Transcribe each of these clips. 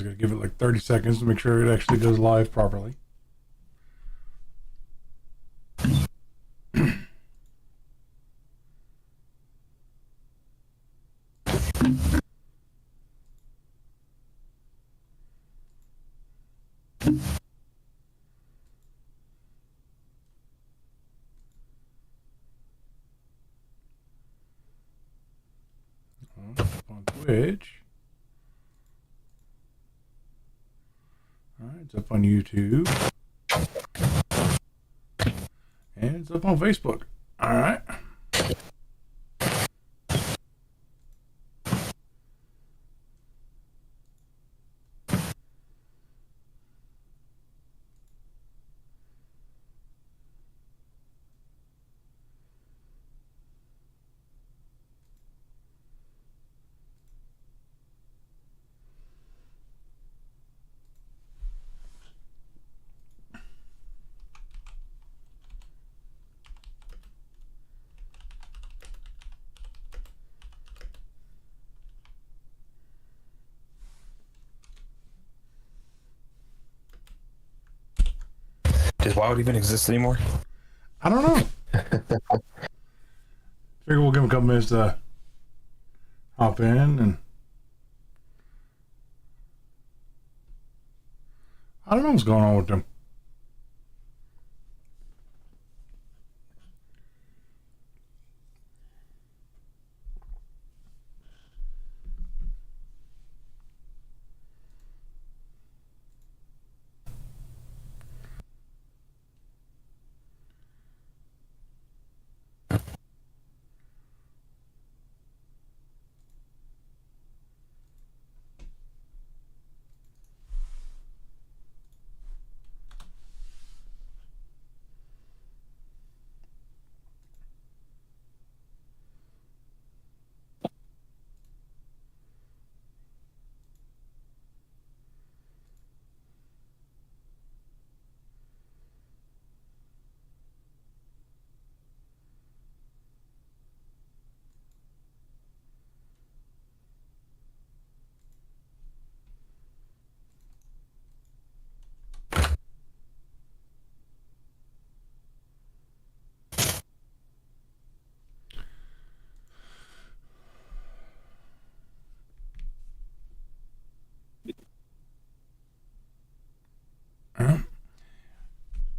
I gotta give it like 30 seconds to make sure it actually goes live properly. On Twitch. All right, it's up on YouTube. And it's up on Facebook. All right. Does WoW even exist anymore? I don't know. Figure we'll give him a couple minutes to hop in and I don't know what's going on with them.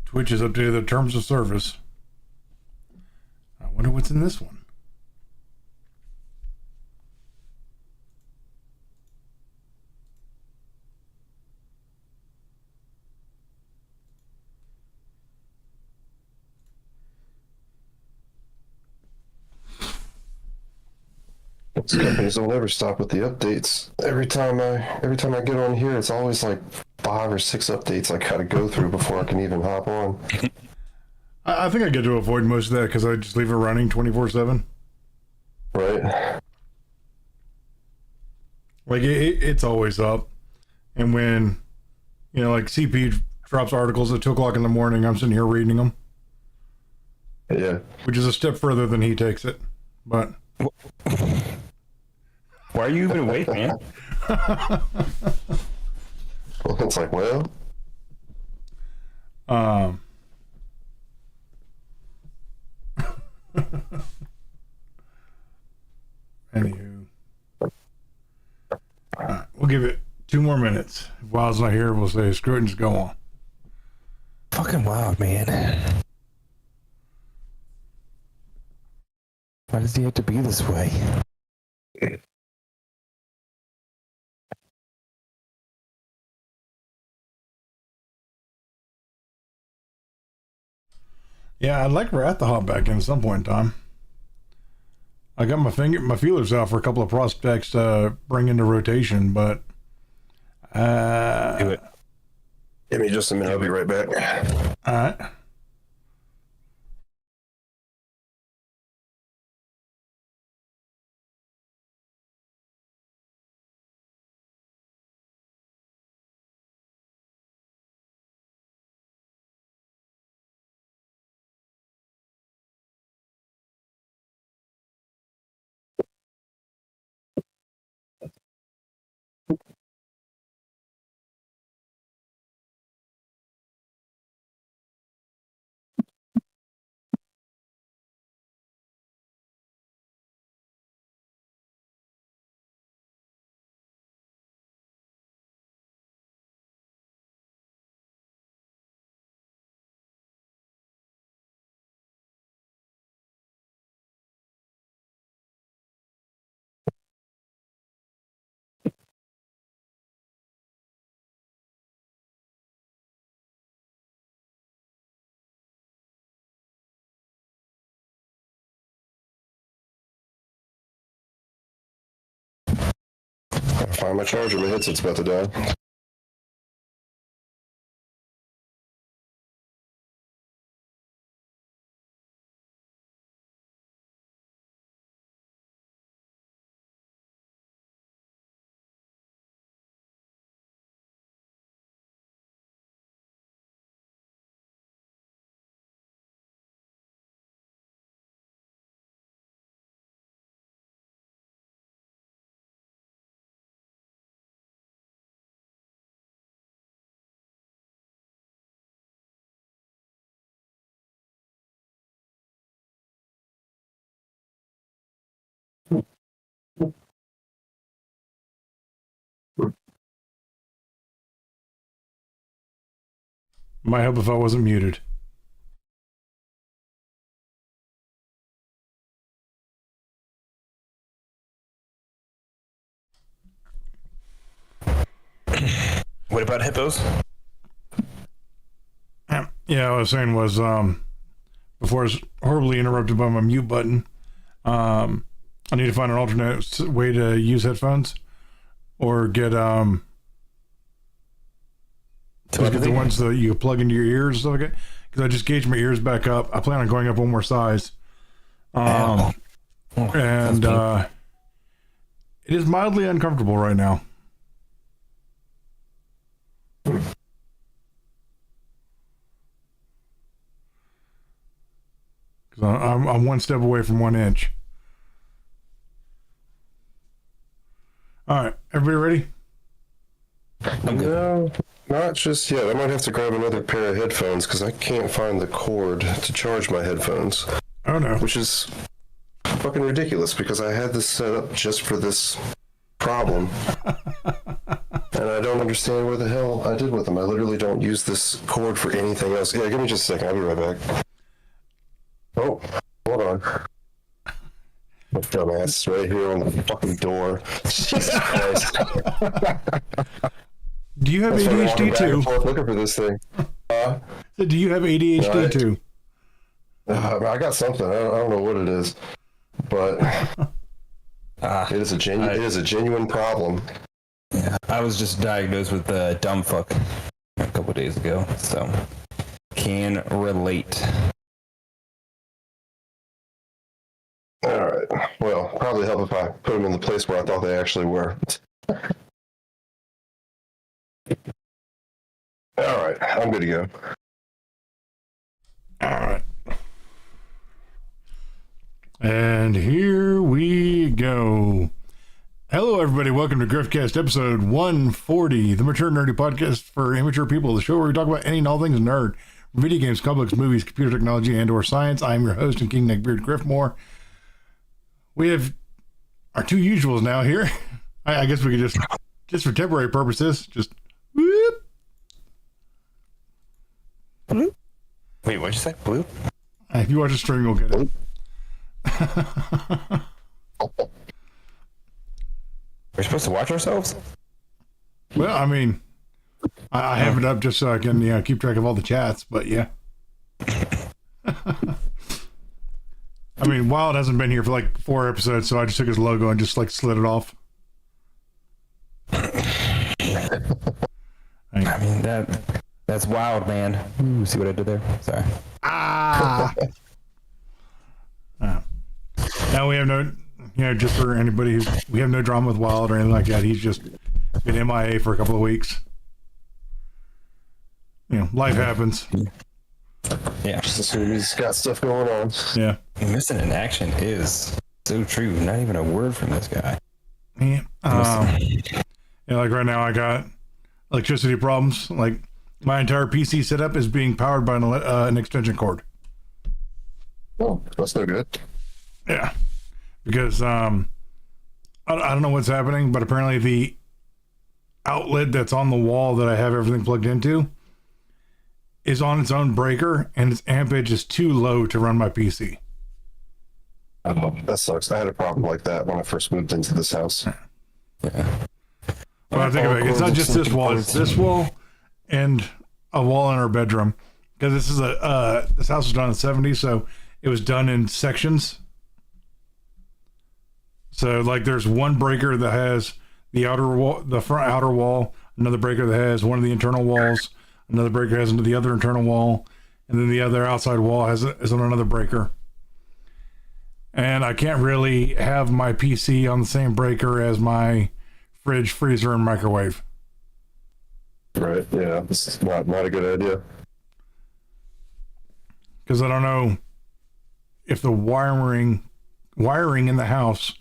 Twitch has updated their terms of service. I wonder what's in this one. These companies don't ever stop with the updates. Every time I get on here, it's always like 5 or 6 updates I gotta go through before I can even hop on. I think I get to avoid most of that because I just leave it running 24/7. Right? Like it's always up, and when like CP drops articles at 2 o'clock in the morning, I'm sitting here reading them. Yeah. Which is a step further than he takes it, but. Why are you even awake, man? It's like, well, Anywho, we'll give it 2 more minutes. If Wild's not here, we'll say screw it and just go on. Fucking wild, man. Why does he have to be this way? Yeah, I'd like Wrath to hop back in at some point in time. I got my feelers out for a couple of prospects to bring into rotation, but Do it. give me just a minute. I'll be right back. All right. find my charger. My headset's about to die. Might help if I wasn't muted. What about hippos? Yeah, what I was saying was, before I was horribly interrupted by my mute button, I need to find an alternate way to use headphones, or get just get the ones that you plug into your ears and stuff like that. Because I just gauged my ears back up. I plan on going up one more size, and it is mildly uncomfortable right now. Because I'm one step away from 1 inch. All right, everybody ready? No, not just yet. I might have to grab another pair of headphones because I can't find the cord to charge my headphones. Oh no. Which is fucking ridiculous because I had this set up just for this problem. And I don't understand what the hell I did with them. I literally don't use this cord for anything else. Yeah, give me just a second. I'll be right back. Oh, hold on. My dumbass right here on the fucking door. Jesus Christ. Do you have ADHD too? Looking for this thing. Do you have ADHD too? I got something. I don't know what it is, but it is a genuine problem. Yeah, I was just diagnosed with dumb fuck a couple days ago, so can relate. All right. Well, probably help if I put them in the place where I thought they actually were. All right, I'm good to go. All right. And here we go. Hello, everybody. Welcome to Griffcast episode 140, the Mature Nerdy podcast for immature people, the show where we talk about any and all things nerd, video games, comic books, movies, computer technology, and or science. I'm your host and King Neckbeard Griffmore. We have our two usuals now here. I guess we could just for temporary purposes, just whoop. Bloop. Wait, what'd you say? Bloop? If you watch the stream, you'll get it. We're supposed to watch ourselves? Well, I mean, I have it up just so I can keep track of all the chats, but yeah. I mean, Wild hasn't been here for like 4 episodes, so I just took his logo and just like slid it off. I mean, that's wild, man. Ooh, see what I did there? Sorry. Now we have no, just for anybody we have no drama with Wild or anything like that. He's just been MIA for a couple of weeks. Life happens. Yeah. Just assume he's got stuff going on. Yeah. Missing in action is so true. Not even a word from this guy. Yeah. Like right now I got electricity problems. Like my entire PC setup is being powered by an extension cord. Oh, that's no good. Yeah. Because I don't know what's happening, but apparently the outlet that's on the wall that I have everything plugged into is on its own breaker, and its ampage is too low to run my PC. Oh, that sucks. I had a problem like that when I first moved into this house. Yeah. Well, I think about it, it's not just this wall; it's this wall and a wall in our bedroom. Because this is this house was done in the '70s, so it was done in sections. So, like, there's one breaker that has the outer wall, the front outer wall, another breaker that has one of the internal walls, another breaker has into the other internal wall, and then the other outside wall is on another breaker. And I can't really have my PC on the same breaker as my fridge, freezer, and microwave. Right. Yeah. This is not a good idea. Because I don't know if the wiring in the house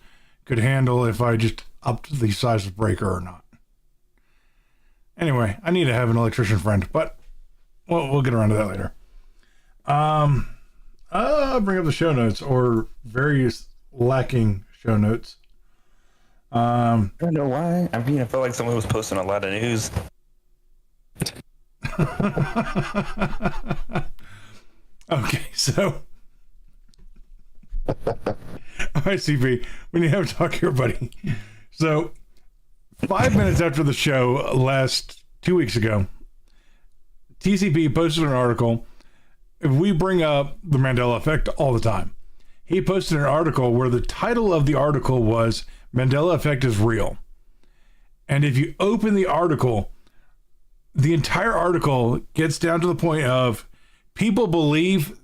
could handle if I just upped the size of the breaker or not. Anyway, I need to have an electrician friend, but we'll get around to that later. I'll bring up the show notes or various lacking show notes. I don't know why. I mean, I felt like someone was posting a lot of news. Okay, so all right, CP, we need to have a talk here, buddy. So 5 minutes after the show last 2 weeks ago, TCP posted an article. We bring up the Mandela effect all the time. He posted an article where the title of the article was Mandela effect is real. And if you open the article, the entire article gets down to the point of people believe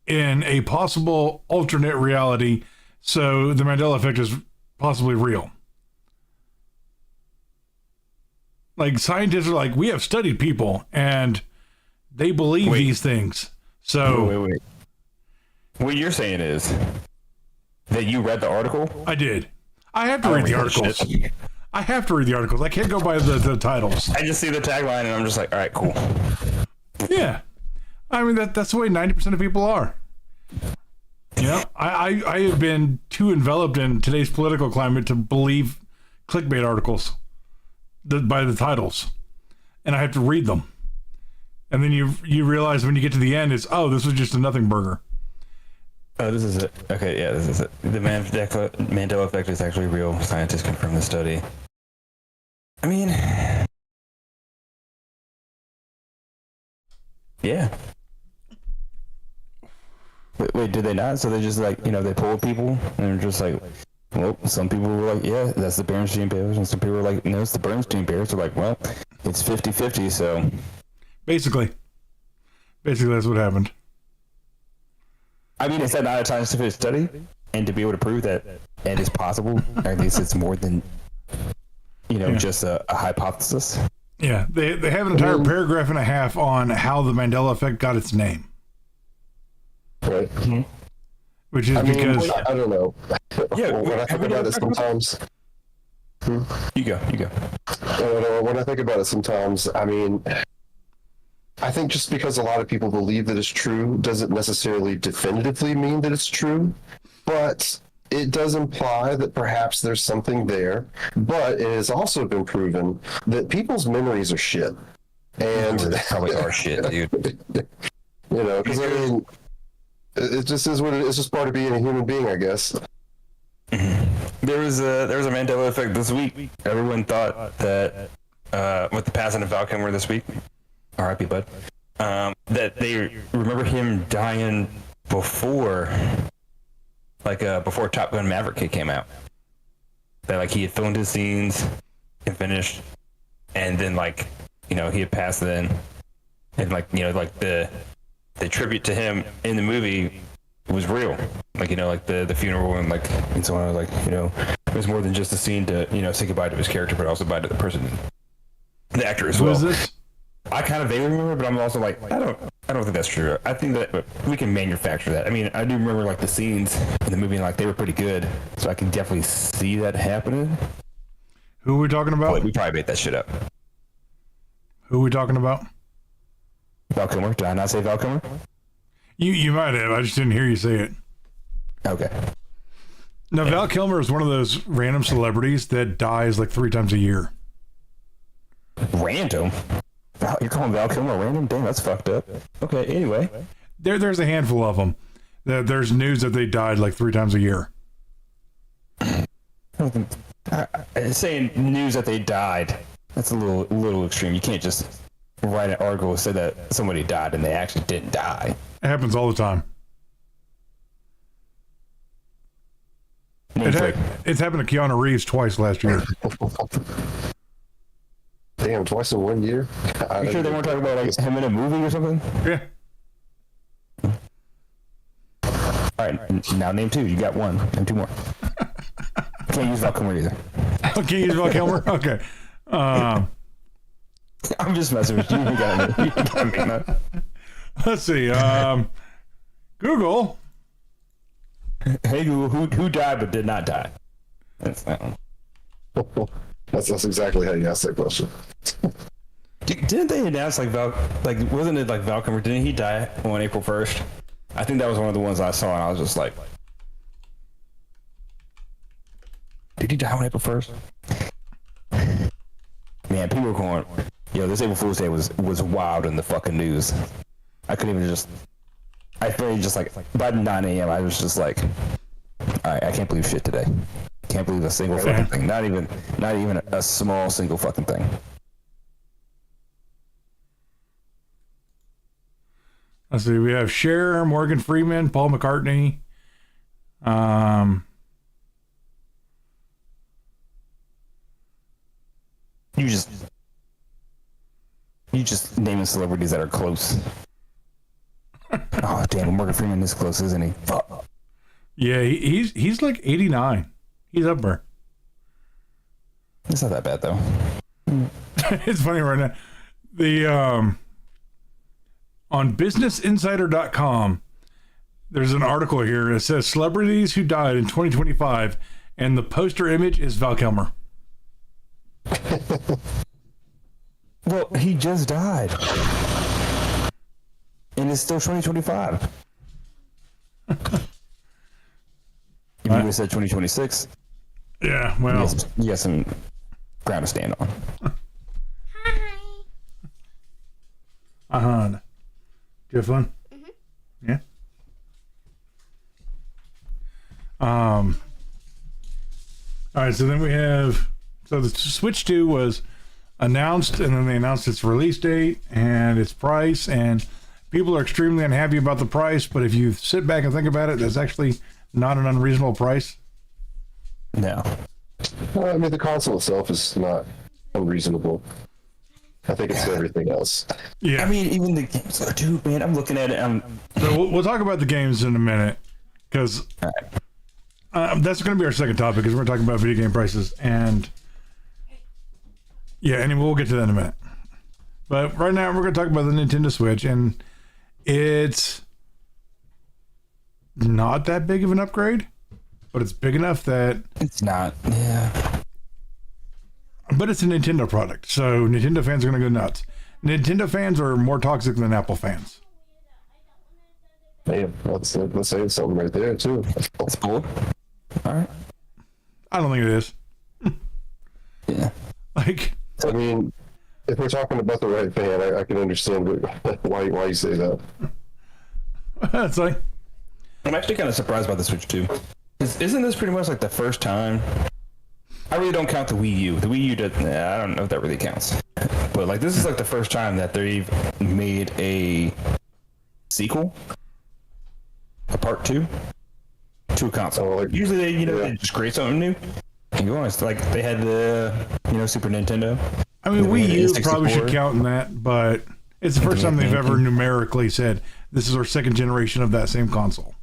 in a possible alternate reality, so the Mandela effect is possibly real. Like, scientists are like, we have studied people and they believe these things. So wait. What you're saying is that you read the article? I did. I have to read the articles. I have to read the articles. I can't go by the titles. I just see the tagline and I'm just like, all right, cool. Yeah. I mean, that's the way 90% of people are. You know, I have been too enveloped in today's political climate to believe clickbait articles by the titles. And I have to read them. And then you realize when you get to the end, it's, oh, this was just a nothing burger. Oh, this is it. Okay, yeah, this is it. The Mandela effect is actually real. Scientists confirm the study. I mean, yeah. Wait, did they not? So they just like, they polled people and they're just like, well, some people were like, yeah, that's the Bernstein Bears. And some people were like, no, it's the Bernstein Bears. They're like, well, it's 50-50, so. Basically, that's what happened. I mean, is that not a scientific study? And to be able to prove that it is possible, or at least it's more than, just a hypothesis. Yeah, they have an entire paragraph and a half on how the Mandela effect got its name. Right. Mm-hmm. Which is because... I don't know. Yeah, when I think about it sometimes... You go. When I think about it sometimes, I mean... I think just because a lot of people believe that it's true doesn't necessarily definitively mean that it's true, but it does imply that perhaps there's something there. But it has also been proven that people's memories are shit. And they probably are shit, dude. Because I mean, it just is what it is. It's just part of being a human being, I guess. There was a Mandela effect this week. Everyone thought that with the passing of Val Kilmer this week, R.I.P. bud, that they remember him dying before Top Gun Maverick came out. That he had filmed his scenes and finished, and then he had passed then, and the tribute to him in the movie was real. The funeral and so on. It was more than just a scene to say goodbye to his character, but also goodbye to the person, the actor as well. Who is this? I kind of vaguely remember, but I'm also like, I don't think that's true. I think that we can manufacture that. I mean, I do remember the scenes in the movie, and they were pretty good, so I can definitely see that happening. Who are we talking about? But we probably made that shit up. Who are we talking about? Val Kilmer. Did I not say Val Kilmer? You might have. I just didn't hear you say it. Okay. Now, Val Kilmer is one of those random celebrities that dies 3 times a year. Random? You're calling Val Kilmer random? Damn, that's fucked up. Okay, anyway. There's a handful of them. There's news that they died 3 times a year. Saying news that they died, that's a little extreme. You can't just write an article and say that somebody died and they actually didn't die. It happens all the time. It's happened to Keanu Reeves twice last year. Damn, twice in 1 year? You sure they weren't talking about like him in a movie or something? Yeah. All right, now name 2. You got 1 and 2 more. Can't use Val Kilmer either. Can't use Val Kilmer? Okay. I'm just messing with you. You got me. No. Let's see. Google. Hey Google, who died but did not die? That's exactly how you ask that question. Didn't they announce wasn't it like Val Kilmer? Didn't he die on April 1st? I think that was one of the ones I saw, and I was just like, did he die on April 1st? Man, people were going, yo, this April Fool's Day was wild in the fucking news. I couldn't even I feel just like, by 9 a.m., I was just like, all right, I can't believe shit today. Can't believe a single fucking thing. Not even a small single fucking thing. Let's see. We have Cher, Morgan Freeman, Paul McCartney. You just naming celebrities that are close. Oh damn, Morgan Freeman is close, isn't he? Fuck. Yeah, he's like 89. He's up there. It's not that bad though. It's funny right now. The on businessinsider.com, there's an article here that says celebrities who died in 2025, and the poster image is Val Kilmer. Well, he just died. And it's still 2025. If you would have said 2026, yeah, well, you got some ground to stand on. Do you have fun? Mm-hmm. Yeah. All right, so then we have, so the Switch 2 was announced, and then they announced its release date and its price, and people are extremely unhappy about the price, but if you sit back and think about it, that's actually not an unreasonable price. No. I mean, the console itself is not unreasonable. I think it's everything else. Yeah. I mean, even the games, dude, man, I'm looking at it. So we'll talk about the games in a minute, because that's going to be our second topic, because we're talking about video game prices, and yeah, anyway, we'll get to that in a minute. But right now, we're going to talk about the Nintendo Switch, and it's not that big of an upgrade, but it's big enough that it's not. Yeah. But it's a Nintendo product, so Nintendo fans are going to go nuts. Nintendo fans are more toxic than Apple fans. Man, let's say something right there too. That's cool. All right. I don't think it is. Yeah. Like, I mean, if we're talking about the right fan, I can understand why you say that. it's like, I'm actually kind of surprised by the Switch 2. Isn't this pretty much like the first time? I really don't count the Wii U. The Wii U does. I don't know if that really counts. But like, this is like the first time that they've made a sequel, a part 2, to a console. Oh, like, usually they just create something new. And go on. It's like they had the Super Nintendo. I mean, Wii U probably should count in that, but it's the first time they've ever numerically said this is our second generation of that same console.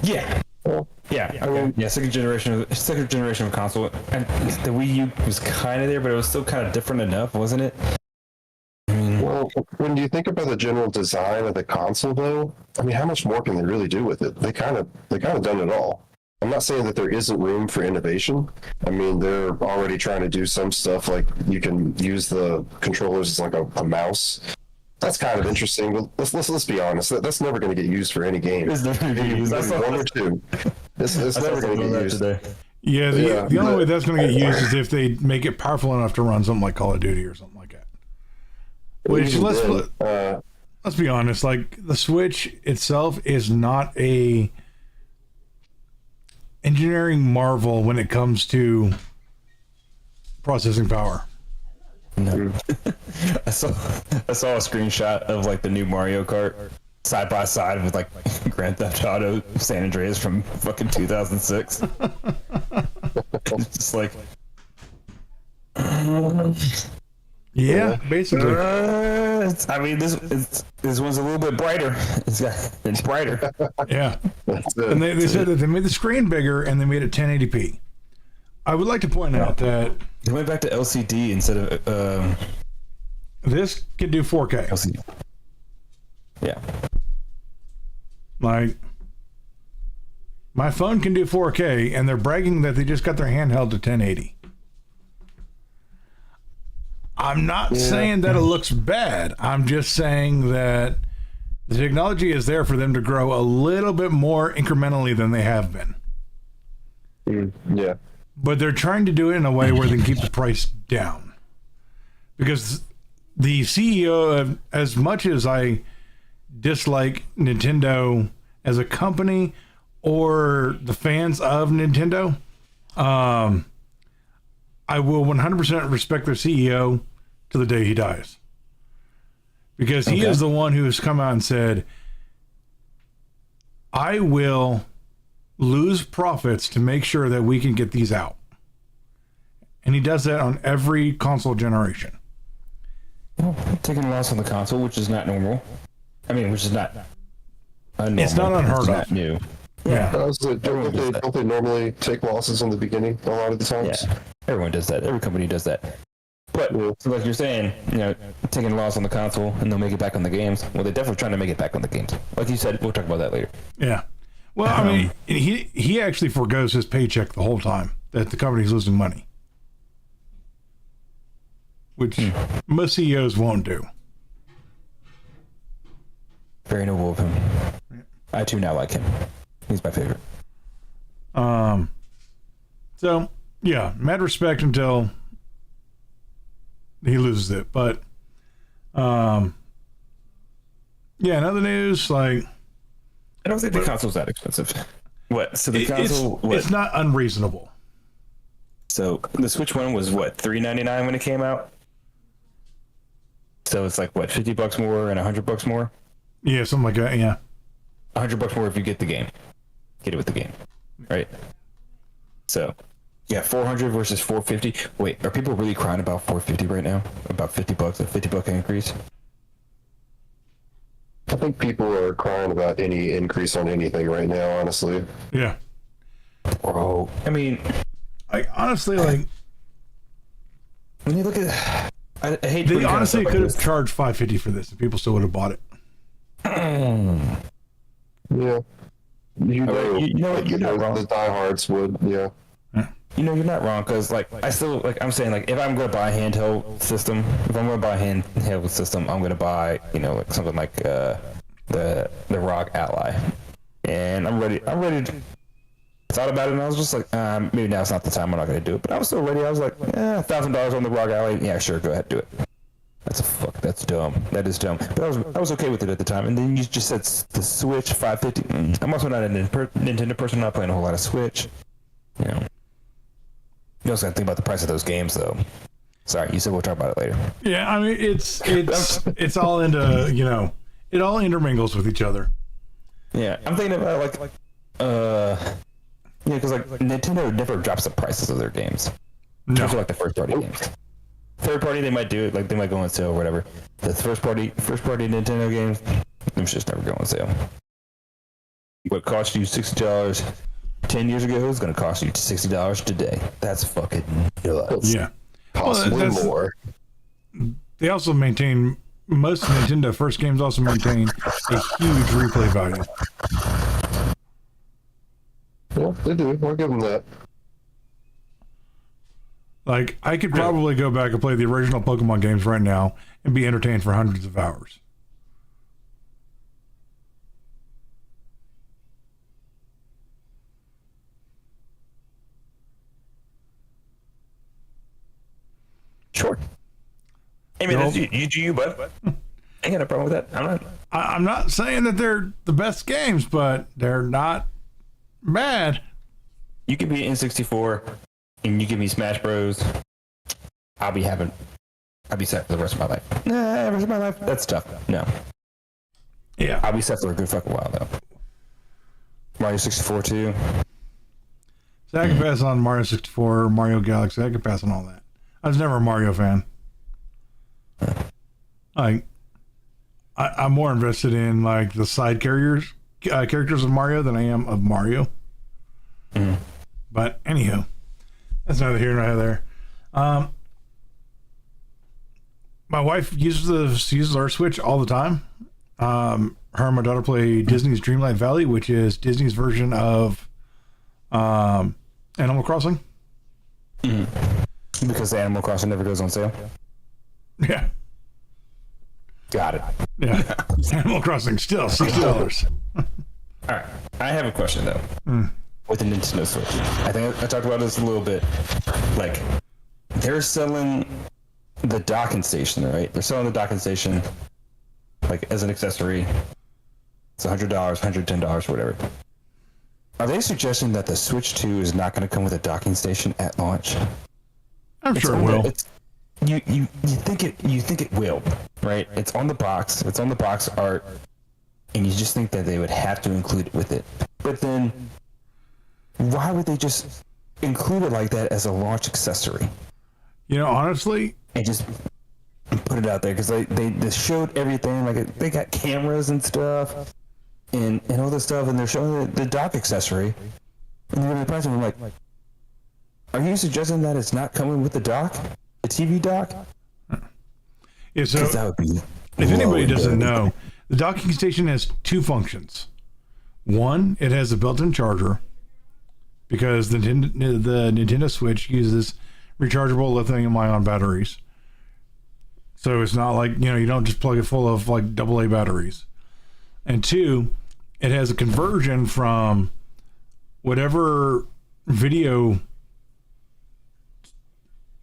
Yeah. Yeah, okay. Yeah, second generation of console. And the Wii U was kind of there, but it was still kind of different enough, wasn't it? Well, when you think about the general design of the console, though, I mean, how much more can they really do with it? They kind of done it all. I'm not saying that there isn't room for innovation. I mean, they're already trying to do some stuff like you can use the controllers as like a mouse. That's kind of interesting. But let's be honest. That's never going to get used for any game. It's never going to get used. One or two. It's never going to get used. Today. Yeah, the only way that's going to get used is if they make it powerful enough to run something like Call of Duty or something like that. Which let's be honest, like the Switch itself is not a engineering marvel when it comes to processing power. No. I saw a screenshot of like the new Mario Kart, side by side with like Grand Theft Auto San Andreas from fucking 2006. It's just like, Yeah, basically. I mean, this one's a little bit brighter. It's brighter. Yeah. That's it. And they said that they made the screen bigger and they made it 1080p. I would like to point out that They went back to LCD instead of this can do 4K. LCD. Yeah. Like, my phone can do 4K, and they're bragging that they just got their handheld to 1080. I'm not saying that it looks bad. I'm just saying that the technology is there for them to grow a little bit more incrementally than they have been. Yeah. But they're trying to do it in a way where they can keep the price down. Because the CEO, as much as I dislike Nintendo as a company or the fans of Nintendo, I will 100% respect their CEO to the day he dies. Because he is the one who has come out and said, I will lose profits to make sure that we can get these out. And he does that on every console generation. Well, taking a loss on the console, which is not normal. I mean, which is not unnormal. It's not unheard It's of. not new. Yeah. Don't they normally take losses in the beginning a lot of the times? Yeah, everyone does that. Every company does that. But so like you're saying, taking a loss on the console and they'll make it back on the games. Well, they're definitely trying to make it back on the games. Like you said, we'll talk about that later. Yeah. Well, I mean, he actually forgoes his paycheck the whole time that the company's losing money, which most CEOs won't do. Very noble of him. I too now like him. He's my favorite. So yeah, mad respect until he loses it. But yeah, in other news, like, I don't think the console's that expensive. What? So the console, it's not unreasonable. So the Switch one was what, $399 when it came out? So it's like what, $50 more and $100 more? Yeah, something like that. Yeah. $100 more if you get the game. Get it with the game, right? So, yeah, 400 versus 450. Wait, are people really crying about 450 right now? About $50, a $50 increase? I think people are crying about any increase on anything right now, honestly. Yeah. Bro, I mean, I honestly, like, when you look at, I hate. they honestly could have charged $550 for this, and people still would have bought it. Yeah. You know what, you're not wrong. The diehards would, yeah. You're not wrong, because like I still, like, I'm saying, like, if I'm going to buy a handheld system, I'm going to buy, like something like the ROG Ally, and I'm ready to. I thought about it and I was just like, maybe now's not the time. I'm not going to do it, but I was still ready. I was like, $1,000 on the ROG Ally. Yeah, sure, go ahead, do it. That's dumb. That is dumb. But I was okay with it at the time. And then you just said the Switch $550. I'm also not a Nintendo person. I'm not playing a whole lot of Switch. You also got to think about the price of those games, though. Sorry, you said we'll talk about it later. Yeah, I mean, it's all into, it all intermingles with each other. Yeah, I'm thinking about because like Nintendo never drops the prices of their games. No. Those are like the first party games. Third party, they might do it, like they might go on sale or whatever. The first party Nintendo games, them just never go on sale. What cost you $60 10 years ago is going to cost you $60 today. That's fucking nuts. Yeah. Possibly more. They also maintain, most Nintendo first games also maintain a huge replay value. Yeah, they do. I'll give them that. Like, I could probably go back and play the original Pokemon games right now and be entertained for hundreds of hours. Sure. I mean, that's you do you, bud. I ain't got a problem with that. I'm not saying that they're the best games, but they're not bad. You give me N64 and you give me Smash Bros. I'll be set for the rest of my life. Nah, rest of my life, that's tough. No. Yeah. I'll be set for a good fucking while though. Mario 64 too. So I can pass on Mario 64, Mario Galaxy. I can pass on all that. I was never a Mario fan. I'm more invested in like the side characters of Mario than I am of Mario. But anyhow, that's neither here nor there. My wife uses our Switch all the time. Her and my daughter play Disney's Dreamlight Valley, which is Disney's version of Animal Crossing. Because Animal Crossing never goes on sale. Yeah. Got it. Yeah. Animal Crossing still $60. All right. I have a question though. With the Nintendo Switch, I think I talked about this a little bit. Like, they're selling the docking station, right? They're selling the docking station like as an accessory. It's $100, $110, whatever. Are they suggesting that the Switch 2 is not going to come with a docking station at launch? I'm sure it will. You think it will, right? It's on the box. It's on the box art, and you just think that they would have to include it with it. But then, why would they just include it like that as a launch accessory? You know, honestly, And just put it out there because they showed everything. Like they got cameras and stuff, and all this stuff, and they're showing the dock accessory. And they're going to price it. I'm like, are you suggesting that it's not coming with the dock? The TV dock? yeah, so 'Cause that would be if anybody low doesn't dirty. know, the docking station has two functions. One, it has a built-in charger because the Nintendo Switch uses rechargeable lithium-ion batteries. So it's not like, you don't just plug it full of like AA batteries. And two, it has a conversion from whatever video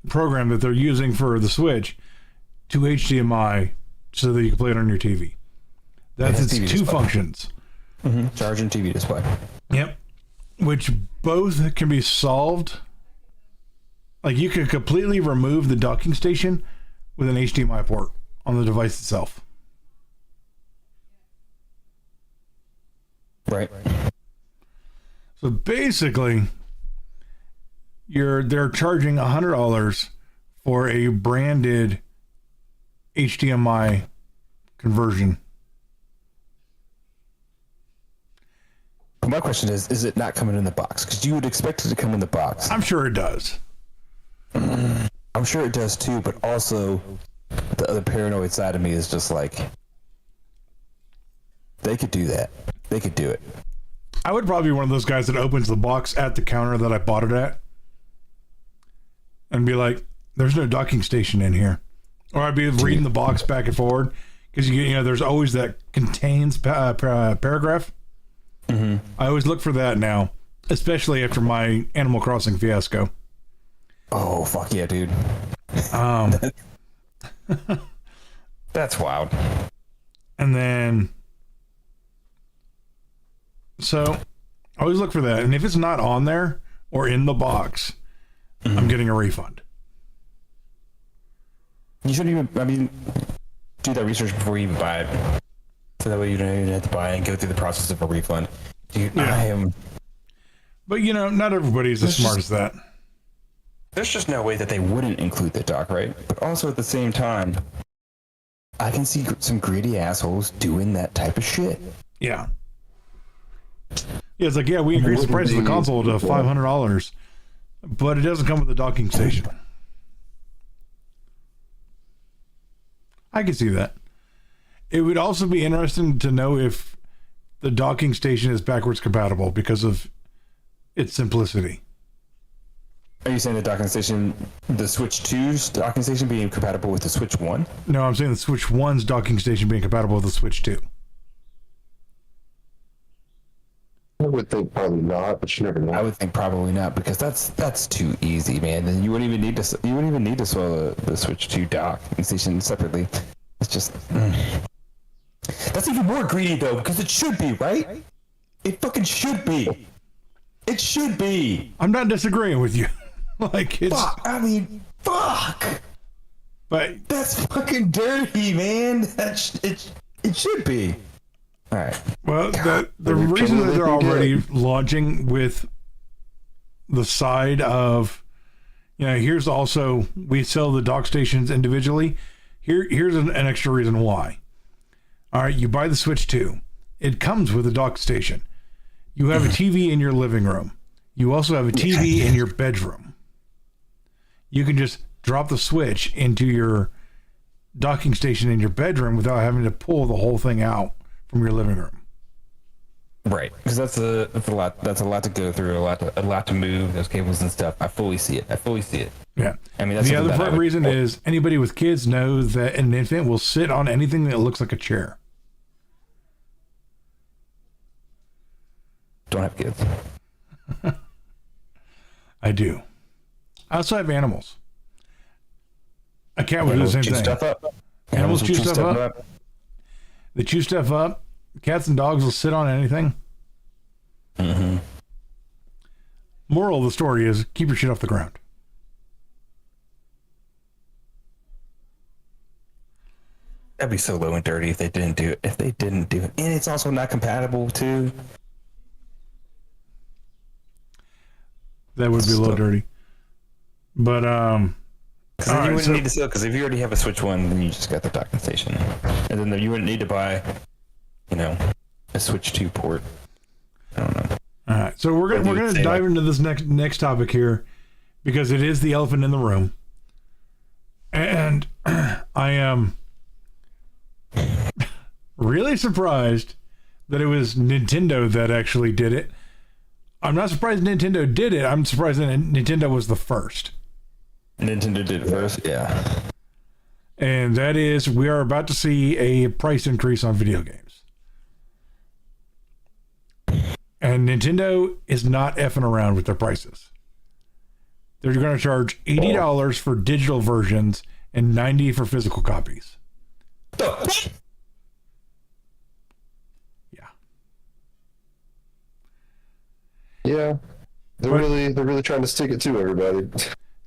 program that they're using for the Switch to HDMI so that you can play it on your TV. That's its TV two display. functions. Charge and TV display. Yep. Which both can be solved. Like you can completely remove the docking station with an HDMI port on the device itself. Right. So basically, they're charging $100 for a branded HDMI conversion. But my question is it not coming in the box? Because you would expect it to come in the box. I'm sure it does. I'm sure it does too, but also the other paranoid side of me is just like, they could do that. They could do it. I would probably be one of those guys that opens the box at the counter that I bought it at and be like, there's no docking station in here. Or I'd be reading the box back and forward because there's always that contains paragraph. I always look for that now, especially after my Animal Crossing fiasco. Oh, fuck yeah, dude. That's wild. And then, so I always look for that. And if it's not on there or in the box, I'm getting a refund. You shouldn't even, do that research before you even buy it. So that way you don't even have to buy it and go through the process of a refund. Dude, Yeah. But, not everybody's as smart as that. There's just no way that they wouldn't include the dock, right? But also at the same time, I can see some greedy assholes doing that type of shit. Yeah. Yeah, it's like, we increased the price of the console to $500, but it doesn't come with a docking station. I can see that. It would also be interesting to know if the docking station is backwards compatible because of its simplicity. Are you saying the docking station, the Switch 2's docking station being compatible with the Switch 1? No, I'm saying the Switch 1's docking station being compatible with the Switch 2. I would think probably not, but you never know. I would think probably not because that's too easy, man. Then you wouldn't even need to swallow the Switch 2 docking station separately. It's just that's even more greedy though because it should be, right? It fucking should be. It should be. I'm not disagreeing with you. Like it's, fuck. but That's fucking dirty, man. It should be. All right. Well, the reason that they're already launching with the side of, here's also, we sell the dock stations individually. Here's an extra reason why. All right, you buy the Switch 2. It comes with a dock station. You have a TV in your living room. You also have a TV in your bedroom. You can just drop the Switch into your docking station in your bedroom without having to pull the whole thing out from your living room. Right, because that's a lot. That's a lot to go through. A lot to move. Those cables and stuff. I fully see it. Yeah. I mean, that's the other reason is anybody with kids knows that an infant will sit on anything that looks like a chair. Don't have kids. I do. I also have animals. A cat would do the same thing. Stuff up. Animals chew stuff up. They chew stuff up. Cats and dogs will sit on anything. Mm-hmm. Moral of the story is keep your shit off the ground. That'd be so low and dirty if they didn't do it. And it's also not compatible too. That would be a little dirty. But because then you wouldn't need to sell, because if you already have a Switch 1, then you just got the docking station. And then you wouldn't need to buy, a Switch 2 port. I don't know. All right. So we're gonna dive into this next topic here, because it is the elephant in the room. And I am really surprised that it was Nintendo that actually did it. I'm not surprised Nintendo did it. I'm surprised that Nintendo was the first. Nintendo did it first, yeah. And that is, we are about to see a price increase on video games. And Nintendo is not effing around with their prices. They're going to charge $80 for digital versions and $90 for physical copies. Yeah, they're really trying to stick it to everybody.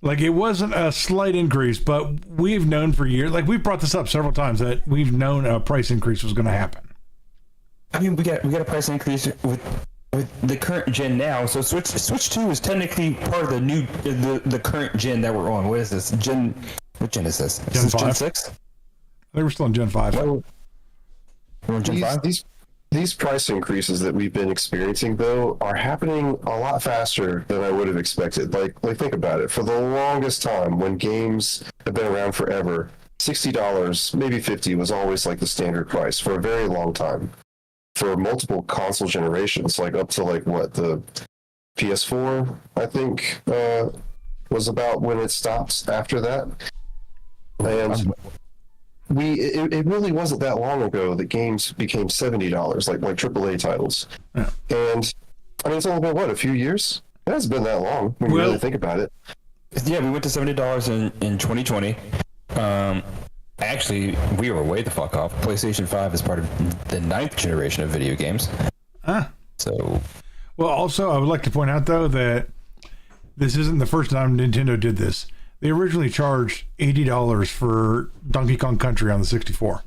Like, it wasn't a slight increase, but we've known for years, like we've brought this up several times, that we've known a price increase was going to happen. I mean, we got a price increase with the current gen now. So Switch 2 is technically part of the current gen that we're on. What is this? What gen is this? Gen 5. Gen 6? They were still in Gen 5. We're on Gen 5? These price increases that we've been experiencing, though, are happening a lot faster than I would have expected. Like think about it. For the longest time, when games have been around forever, $60, maybe $50 was always like the standard price for a very long time. For multiple console generations, like up to the PS4, I think, was about when it stops after that. And it really wasn't that long ago that games became $70, like AAA titles. Yeah. And I mean, it's only been a few years? It hasn't been that long when you really think about it. Yeah, we went to $70 in 2020. Actually, we were way the fuck off. PlayStation 5 is part of the 9th generation of video games. So, well, also I would like to point out though that this isn't the first time Nintendo did this. They originally charged $80 for Donkey Kong Country on the 64.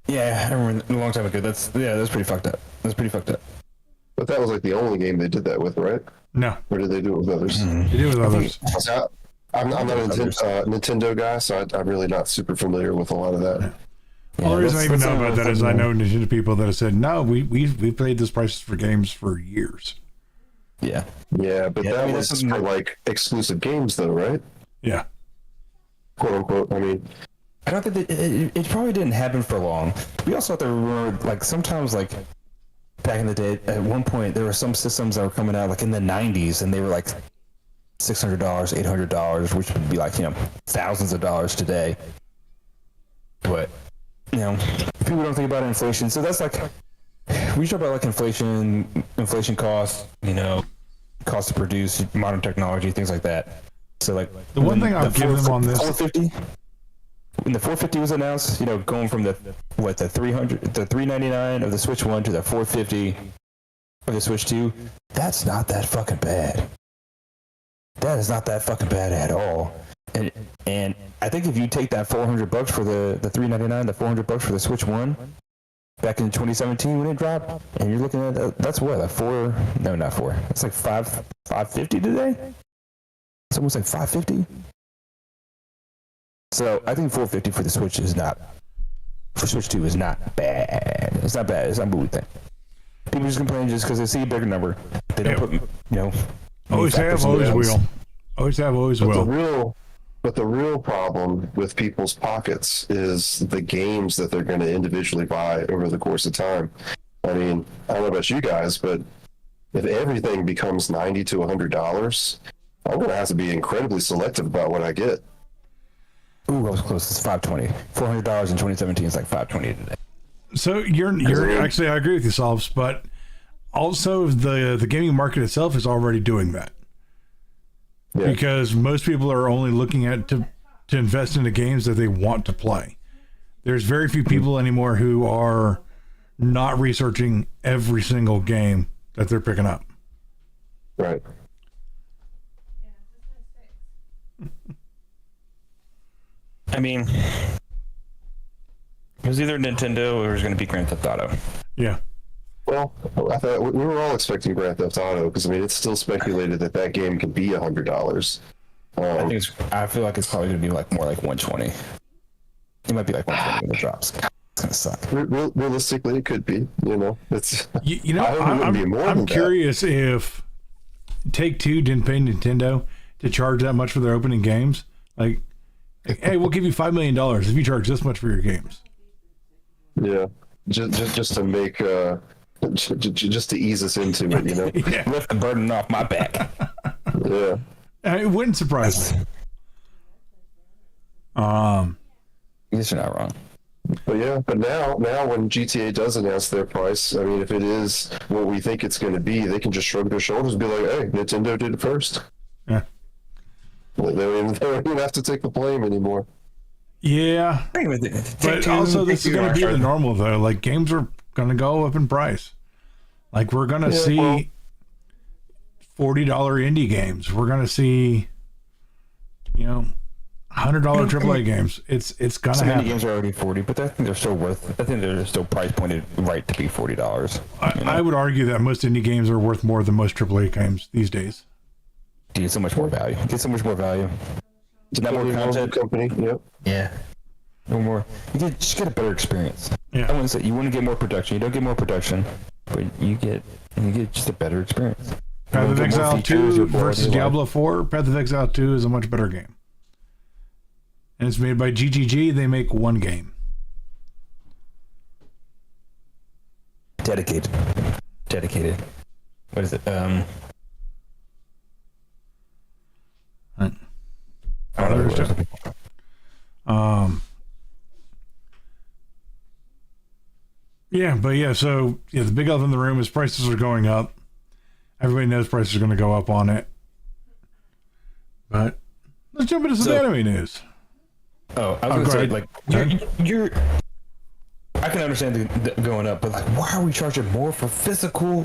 Yeah, I remember a long time ago. That's pretty fucked up. But that was like the only game they did that with, right? No. Or did they do it with others? They did it with others. I'm not a Nintendo guy, so I'm really not super familiar with a lot of that. The only reason I even know about that is I know Nintendo people that have said, no, we paid this price for games for years. Yeah. Yeah, but that was for like exclusive games though, right? Yeah. Quote unquote. I mean, I don't think that it probably didn't happen for long. We also have to remember, like, sometimes, like, back in the day, at one point, there were some systems that were coming out, like, in the 90s, and they were, like, $600, $800, which would be, like, thousands of dollars today. But, people don't think about inflation. So that's, like, we talk about, like, inflation costs, cost to produce, modern technology, things like that. So, like, the one thing I'll give them on this, 450, when the 450 was announced, going from the 399 of the Switch 1 to the 450 of the Switch 2, that's not that fucking bad. That is not that fucking bad at all. And I think if you take that $400 for the 399, the $400 for the Switch 1, back in 2017 when it dropped, and you're looking at that's what, like four? No, not four. It's like 550 today. It's almost like 550. So I think 450 for the Switch is not. For Switch 2 is not bad. It's not bad. It's not what we think. People just complain just because they see a bigger number. They don't put, always have, always will. Always have, always will. But the real problem with people's pockets is the games that they're going to individually buy over the course of time. I mean, I don't know about you guys, but if everything becomes $90 to $100, I'm going to have to be incredibly selective about what I get. Ooh, I was close. It's $520. $400 in 2017 is like $520 today. So you're actually, I agree with you, Solves, but also the gaming market itself is already doing that. Yeah. Because most people are only looking at to invest in the games that they want to play. There's very few people anymore who are not researching every single game that they're picking up. Right. I mean, it was either Nintendo or it was going to be Grand Theft Auto. Yeah. Well, I thought we were all expecting Grand Theft Auto because I mean it's still speculated that game could be $100. I feel like it's probably going to be more like 120. It might be like 120 when it drops. It's going to suck. Realistically, it could be. It's. I'm curious if Take-Two didn't pay Nintendo to charge that much for their opening games. Like, hey, we'll give you $5 million if you charge this much for your games. Yeah, just to make just to ease us into it, Yeah. Lift the burden off my back. Yeah, it wouldn't surprise me. Yes, you're not wrong. But now when GTA does announce their price, I mean, if it is what we think it's going to be, they can just shrug their shoulders and be like, "Hey, Nintendo did it first." Yeah. They don't even have to take the blame anymore. Yeah, but also this is going to be the normal though. Like games are going to go up in price. Like we're going to see $40 indie games. We're going to see, $100 AAA games. It's going to happen. Indie games are already $40, but I think they're still worth. I think they're still price pointed right to be $40. I would argue that most indie games are worth more than most AAA games these days. You get so much more value. It's not more content. Company. Yep. Yeah. No more. Just get a better experience. Yeah. I wouldn't say you want to get more production. You don't get more production, but you get just a better experience. Path of Exile 2 versus Diablo 4. Path of Exile 2 is a much better game. And it's made by GGG. They make one game. Dedicated. What is it? So the big elephant in the room is prices are going up. Everybody knows prices are going to go up on it. But let's jump into some anime news. Oh, I was going to say, you're I can understand the going up, but why are we charging more for physical?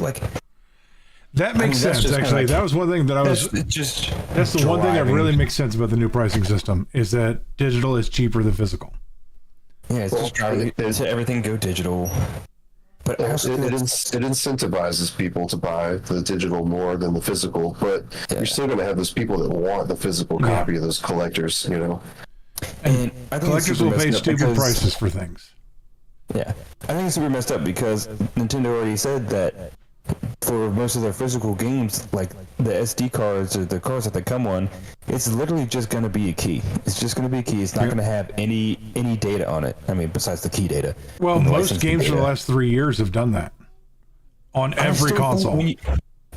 That makes sense, actually. That was one thing that I was... That's the one thing that really makes sense about the new pricing system, is that digital is cheaper than physical. Yeah, it's just driving to everything go digital. But it incentivizes people to buy the digital more than the physical, but you're still going to have those people that want the physical copy of those collectors, And collectors will pay stupid prices for things. Yeah. I think it's super messed up because Nintendo already said that for most of their physical games, like the SD cards or the cards that they come on, it's literally just going to be a key. It's just going to be a key. It's not going to have any data on it. I mean, besides the key data. Well, most games for the last 3 years have done that on every console.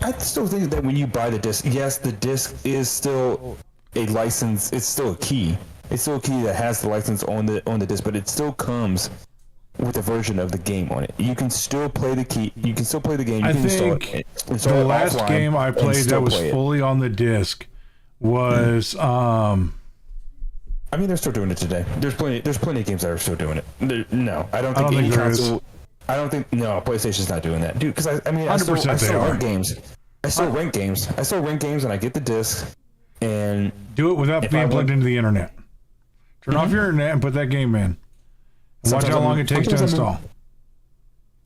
I still think that when you buy the disc, yes, the disc is still a license. It's still a key. It's still a key that has the license on the disc, but it still comes with a version of the game on it. You can still play the key. You can still play the game. You can install the last game I played that was fully on the disc was. I mean, they're still doing it today. There's plenty of games that are still doing it. I don't think any console. I don't think PlayStation's not doing that, dude. Because I still rent games. I still rent games, and I get the disc. And do it without being plugged into the internet. Turn off your internet and put that game in. Watch how long it takes to install.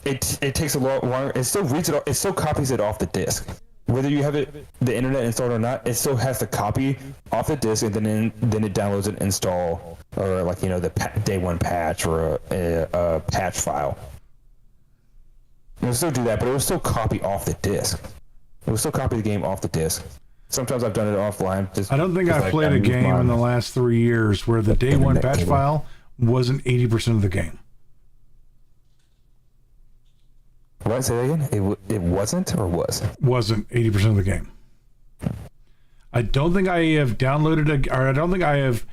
it takes a lot longer. It still reads it. It still copies it off the disk. Whether you have the internet installed or not, it still has to copy off the disk, and then it downloads an install or like the day one patch or a patch file. It'll still do that, but it will still copy off the disk. It will still copy the game off the disk. Sometimes I've done it offline. I don't think I've played a game in the last 3 years where the day one patch file wasn't 80% of the game. What? Say that again? It wasn't or was? Wasn't 80% of the game. I don't think I have downloaded or I don't think I have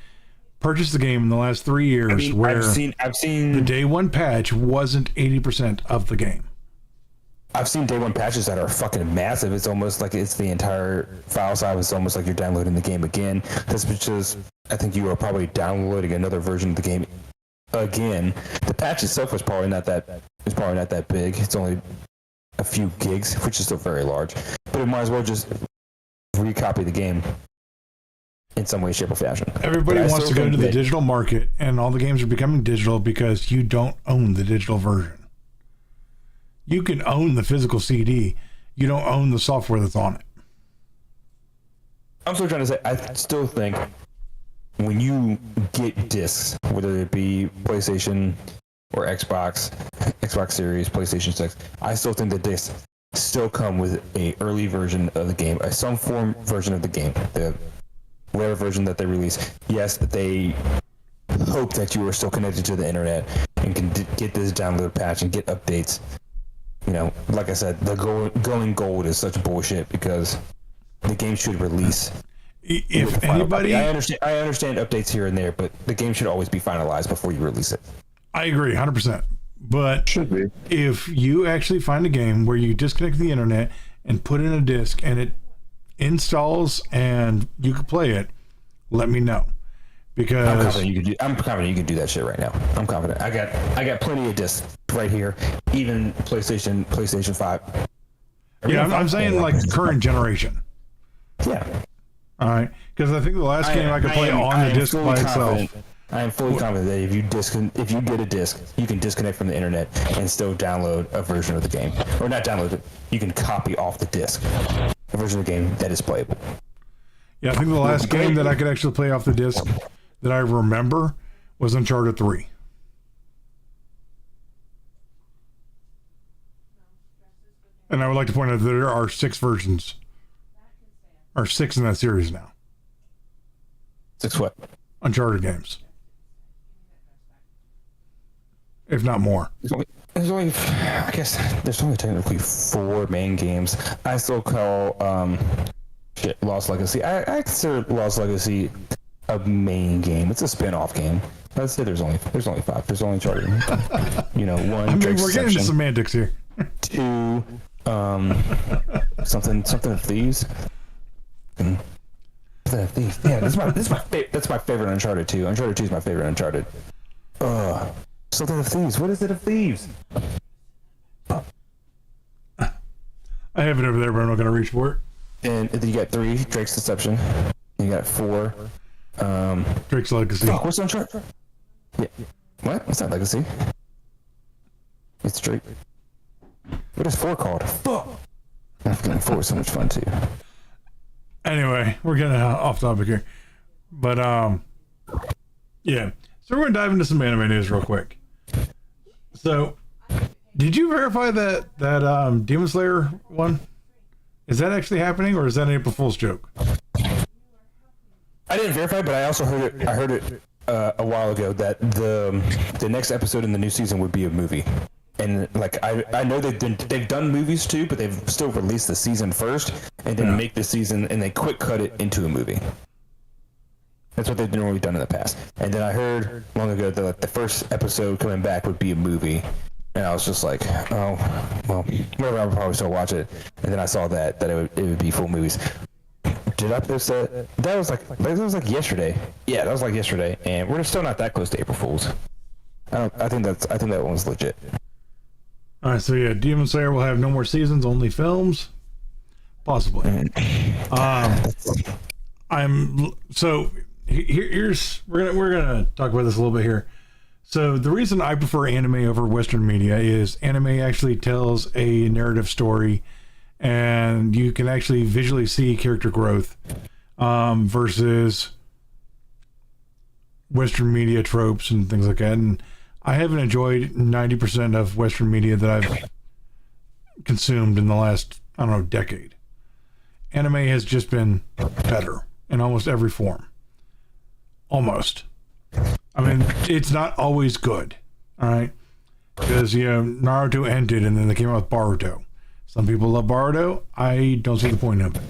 purchased the game in the last 3 years where I've seen the day one patch wasn't 80% of the game. I've seen day one patches that are fucking massive. It's almost like it's the entire file size. It's almost like you're downloading the game again. That's because I think you are probably downloading another version of the game again. The patch itself is probably not that big. It's only a few gigs, which is still very large. But it might as well just recopy the game in some way, shape, or fashion. Everybody wants to go to the digital market, and all the games are becoming digital because you don't own the digital version. You can own the physical CD. You don't own the software that's on it. I'm still trying to say, I still think when you get discs, whether it be PlayStation or Xbox Series, PlayStation 6, I still think the discs still come with a early version of the game, some form version of the game, the whatever version that they release. Yes, that they hope that you are still connected to the internet and can get this download patch and get updates. Like I said, the going gold is such bullshit because the game should release. If anybody, I understand updates here and there, but the game should always be finalized before you release it. I agree 100%. But Should be. if you actually find a game where you disconnect the internet and put in a disc and it installs and you can play it, let me know. Because I'm confident you can do that shit right now. I'm confident. I got plenty of discs right here. Even PlayStation 5. Yeah, I'm saying like current generation. Yeah. All right, because I think the last game I could play on the disc by itself. I am fully confident that if you get a disc, you can disconnect from the internet and still download a version of the game, or not download it. You can copy off the disc a version of the game that is playable. Yeah, I think the last game that I could actually play off the disc that I remember was Uncharted 3. And I would like to point out that there are 6 versions. Or 6 in that series now. 6 what? Uncharted games. If not more. There's only, I guess, there's only technically 4 main games. I still call Lost Legacy. I consider Lost Legacy a main game. It's a spin-off game. Let's say there's only 5. There's only Uncharted. 1. I mean, we're getting into semantics here. 2. Something of Thieves. Something of Thieves. Yeah, that's my favorite Uncharted 2. Uncharted 2 is my favorite Uncharted. Something of Thieves. What is it of Thieves? I have it over there, but I'm not going to reach for it. And then you got 3, Drake's Deception. You got 4, Drake's Legacy. Fuck, what's Uncharted? Yeah. What? What's that Legacy? It's Drake. What is 4 called? Fuck. I think 4 is so much fun too. Anyway, we're getting off topic here. But, yeah. So we're going to dive into some anime news real quick. So, did you verify that Demon Slayer one? Is that actually happening, or is that an April Fool's joke? I didn't verify, but I also heard it. I heard it a while ago that the next episode in the new season would be a movie. And like I know they've done movies too, but they've still released the season first and then make the season and they quick cut it into a movie. That's what they've normally done in the past. And then I heard long ago that like the first episode coming back would be a movie, and I was just like, oh well, whatever. I'll probably still watch it. And then I saw that it would be full movies. Did I post that? That was like yesterday. Yeah, that was like yesterday, and we're still not that close to April Fools. I think that one's legit. All right, so yeah, Demon Slayer will have no more seasons, only films, possibly. Here's we're gonna talk about this a little bit here. So the reason I prefer anime over Western media is anime actually tells a narrative story, and you can actually visually see character growth versus Western media tropes and things like that. And I haven't enjoyed 90% of Western media that I've consumed in the last, I don't know, decade. Anime has just been better in almost every form. Almost. I mean, it's not always good, all right? Because, Naruto ended and then they came out with Boruto. Some people love Boruto. I don't see the point of it.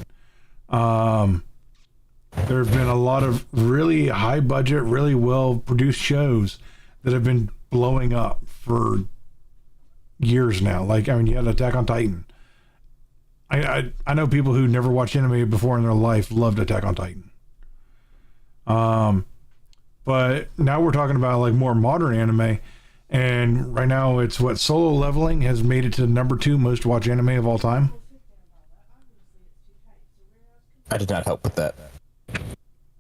There have been a lot of really high budget, really well produced shows that have been blowing up for years now. Like, I mean, you had Attack on Titan. I know people who never watched anime before in their life loved Attack on Titan. But now we're talking about like more modern anime, and right now it's what Solo Leveling has made it to number 2 most watched anime of all time. I did not help with that.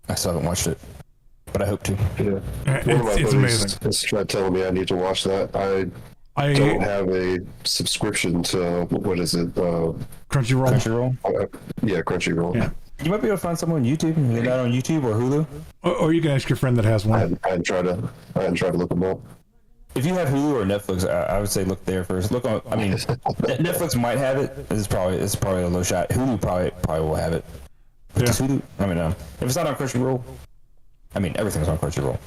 I still haven't watched it, but I hope to. Yeah. It's amazing. Has tried telling me I need to watch that. I don't have a subscription to, what is it? Crunchyroll. Yeah, Crunchyroll. Yeah. You might be able to find someone on YouTube. They're not on YouTube or Hulu. Or you can ask your friend that has one. I hadn't tried to look them up. If you have Hulu or Netflix, I would say look there first. Look on. I mean, Netflix might have it. It's probably a low shot. Hulu probably will have it. Yeah. Hulu, I mean, if it's not on Crunchyroll, I mean everything's on Crunchyroll.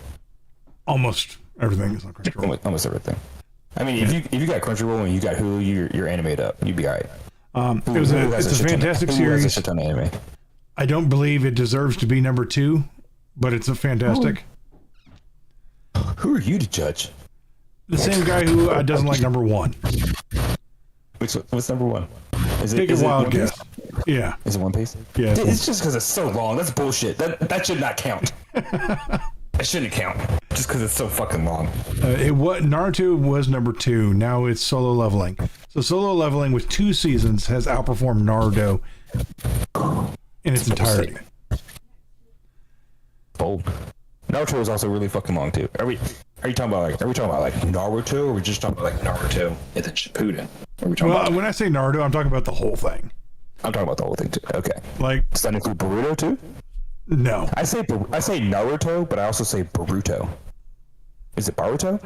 Almost everything is on Crunchyroll. Almost everything. I mean, if you got Crunchyroll and you got Hulu, you're animated up. You'd be alright. It's a fantastic series. Has a shit ton of anime. I don't believe it deserves to be number 2, but it's a fantastic. Who are you to judge? The same guy who doesn't like number 1. What's number 1? Take a wild guess. Yeah. Is it One Piece? Yeah. It's just because it's so long. That's bullshit. That should not count. That shouldn't count. Just because it's so fucking long. Naruto was number 2. Now it's Solo Leveling. So Solo Leveling with 2 seasons has outperformed Naruto in its entirety. Bold. Naruto is also really fucking long too. Are we talking about like Naruto, or are we just talking about like Naruto and then Shippuden? Are we talking about when I say Naruto, I'm talking about the whole thing. I'm talking about the whole thing too. Okay. Like, Does that include Boruto too? No. I say Naruto, but I also say Boruto. Is it Boruto?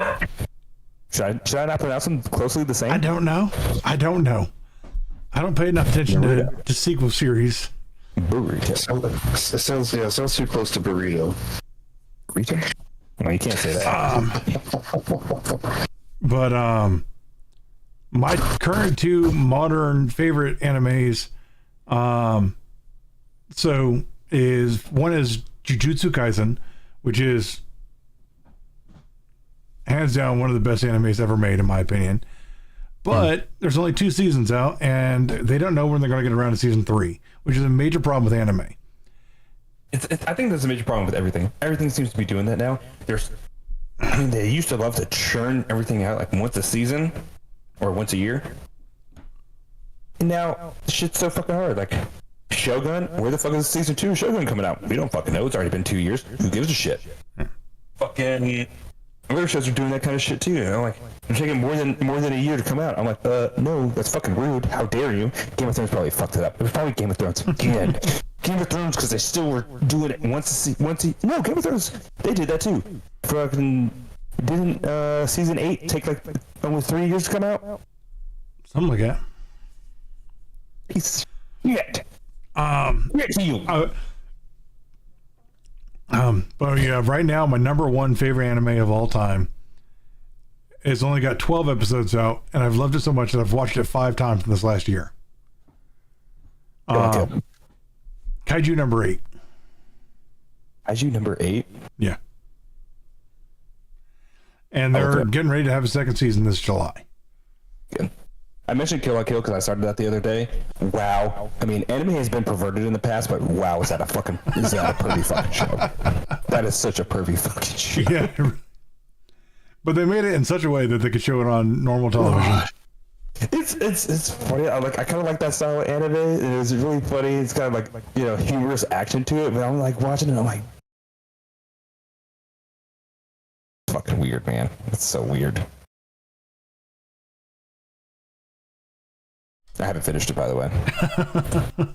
Should I not pronounce them closely the same? I don't know. I don't pay enough attention to sequel series. Burrito. It sounds too close to burrito. Burrito? Well, you can't say that. But my current 2 modern favorite animes, so one is Jujutsu Kaisen, which is hands down one of the best animes ever made, in my opinion. But there's only 2 seasons out, and they don't know when they're going to get around to season 3, which is a major problem with anime. I think that's a major problem with everything. Everything seems to be doing that now. They used to love to churn everything out like once a season or once a year. And now shit's so fucking hard. Like Shogun, where the fuck is season 2 of Shogun coming out? We don't fucking know. It's already been 2 years. Who gives a shit? Fucking other shows are doing that kind of shit too. Like they're taking more than a year to come out. I'm like, no, that's fucking rude. How dare you? Game of Thrones probably fucked it up. It was probably Game of Thrones again. Game of Thrones because they still were doing it once a no, Game of Thrones, they did that too. Fucking didn't season 8 take like almost 3 years to come out? Something like that. Shit. But yeah, right now my number 1 favorite anime of all time. It's only got 12 episodes out, and I've loved it so much that I've watched it 5 times in this last year. Kaiju number 8. Kaiju number 8? Yeah. And they're getting ready to have a second season this July. Good. I mentioned Kill la Kill because I started that the other day. Wow. I mean, anime has been perverted in the past, but wow, is that a pervy fucking show? That is such a pervy fucking show. Yeah. But they made it in such a way that they could show it on normal television. It's funny. I kind of like that style of anime. It's really funny. It's kind of like humorous action to it. But I'm like watching it. I'm like, fucking weird, man. It's so weird. I haven't finished it, by the way.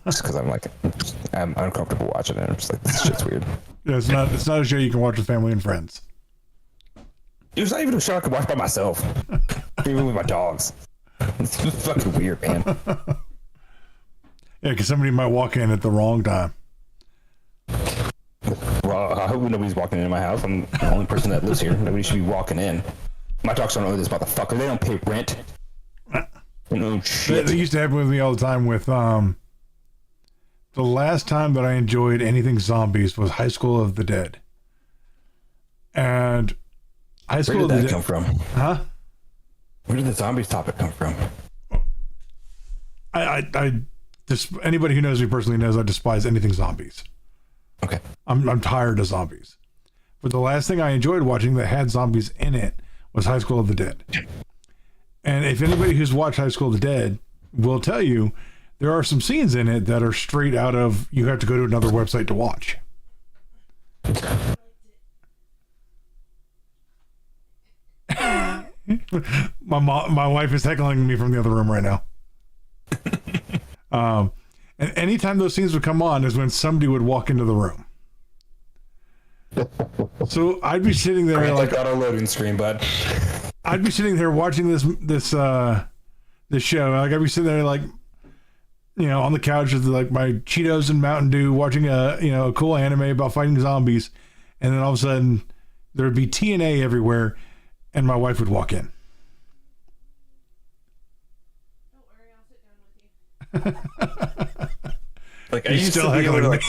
Just because I'm uncomfortable watching it. I'm just like, this shit's weird. Yeah, it's not a show you can watch with family and friends. It's not even a show I can watch by myself. Even with my dogs. It's fucking weird, man. Yeah, because somebody might walk in at the wrong time. Well, I hope nobody's walking into my house. I'm the only person that lives here. Nobody should be walking in. My dogs don't know this motherfucker. They don't pay rent. No shit. That used to happen with me all the time with the last time that I enjoyed anything zombies was High School of the Dead. And High School of the Dead... Where did that come from? Huh? Where did the zombies topic come from? I just, anybody who knows me personally knows I despise anything zombies. Okay. I'm tired of zombies. But the last thing I enjoyed watching that had zombies in it was High School of the Dead. And if anybody who's watched High School of the Dead will tell you, there are some scenes in it that are straight out of, you have to go to another website to watch. My wife is heckling me from the other room right now. And anytime those scenes would come on is when somebody would walk into the room. So I'd be sitting there like auto loading screen, bud. I'd be sitting there watching this show. Like I'd be sitting there like, you know, on the couch with like my Cheetos and Mountain Dew, watching a cool anime about fighting zombies, and then all of a sudden there would be TNA everywhere, and my wife would walk in. Don't worry, I'll sit down with you. Like I used to be able to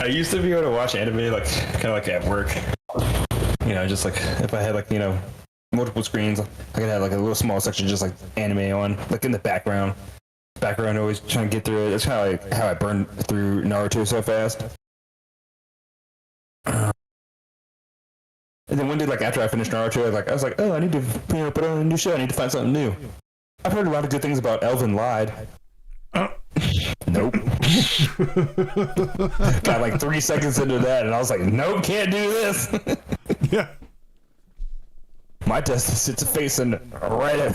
I used to be able to watch anime like kind of like at work. You know, just like if I had like, you know, multiple screens, I could have like a little small section just like anime on, like in the background. Always trying to get through it. That's kind of like how I burned through Naruto so fast. And then one day, like after I finished Naruto, I was like, oh, I need to put on a new show. I need to find something new. I've heard a lot of good things about Elven Lied. Nope. Got like 3 seconds into that, and I was like, nope, can't do this. Yeah. My desk sits facing right at